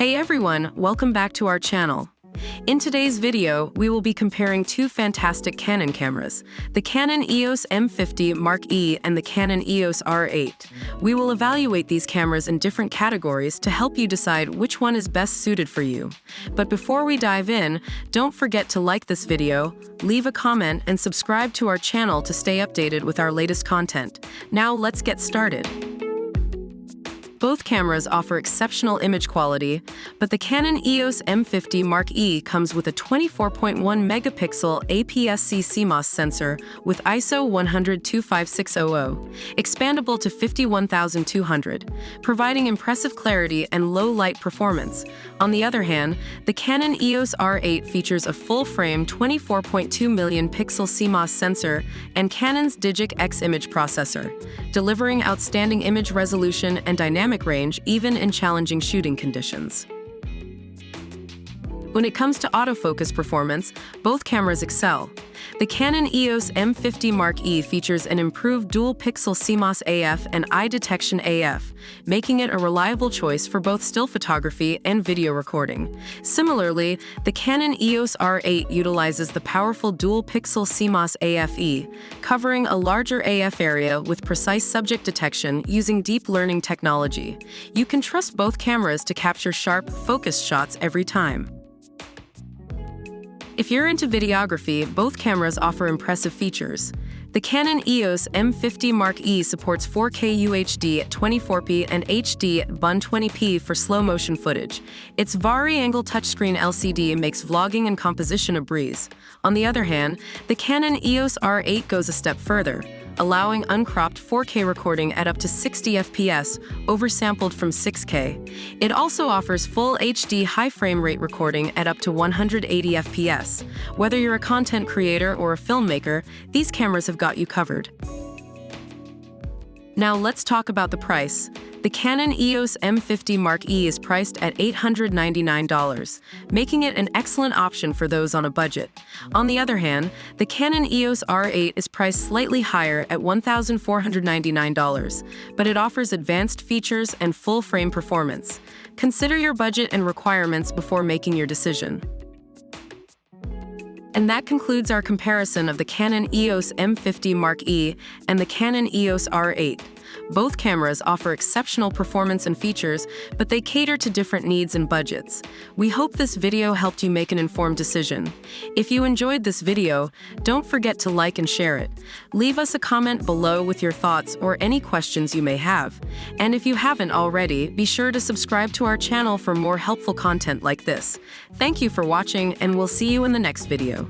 Hey everyone, welcome back to our channel. In today's video, we will be comparing two fantastic Canon cameras, the Canon EOS M50 Mark E and the Canon EOS R8. We will evaluate these cameras in different categories to help you decide which one is best suited for you. But before we dive in, don't forget to like this video, leave a comment, and subscribe to our channel to stay updated with our latest content. Now let's get started. Both cameras offer exceptional image quality, but the Canon EOS M50 Mark E comes with a 24.1 megapixel APS-C CMOS sensor with ISO 100-25600, expandable to 51,200, providing impressive clarity and low light performance. On the other hand, the Canon EOS R8 features a full-frame 24.2 million pixel CMOS sensor and Canon's Digic X image processor, delivering outstanding image resolution and dynamic range even in challenging shooting conditions. When it comes to autofocus performance, both cameras excel. The Canon EOS M50 Mark E features an improved dual-pixel CMOS AF and eye detection AF, making it a reliable choice for both still photography and video recording. Similarly, the Canon EOS R8 utilizes the powerful dual-pixel CMOS AF-E, covering a larger AF area with precise subject detection using deep learning technology. You can trust both cameras to capture sharp, focused shots every time. If you're into videography, both cameras offer impressive features. The Canon EOS M50 Mark E supports 4K UHD at 24p and HD at 120p for slow-motion footage. Its vari-angle touchscreen LCD makes vlogging and composition a breeze. On the other hand, the Canon EOS R8 goes a step further, allowing uncropped 4K recording at up to 60 FPS, oversampled from 6K. It also offers full HD high frame rate recording at up to 180 FPS. Whether you're a content creator or a filmmaker, these cameras have got you covered. Now let's talk about the price. The Canon EOS M50 Mark E is priced at $899, making it an excellent option for those on a budget. On the other hand, the Canon EOS R8 is priced slightly higher at $1,499, but it offers advanced features and full-frame performance. Consider your budget and requirements before making your decision. And that concludes our comparison of the Canon EOS M50 Mark E and the Canon EOS R8. Both cameras offer exceptional performance and features, but they cater to different needs and budgets. We hope this video helped you make an informed decision. If you enjoyed this video, don't forget to like and share it. Leave us a comment below with your thoughts or any questions you may have. And if you haven't already, be sure to subscribe to our channel for more helpful content like this. Thank you for watching, and we'll see you in the next video.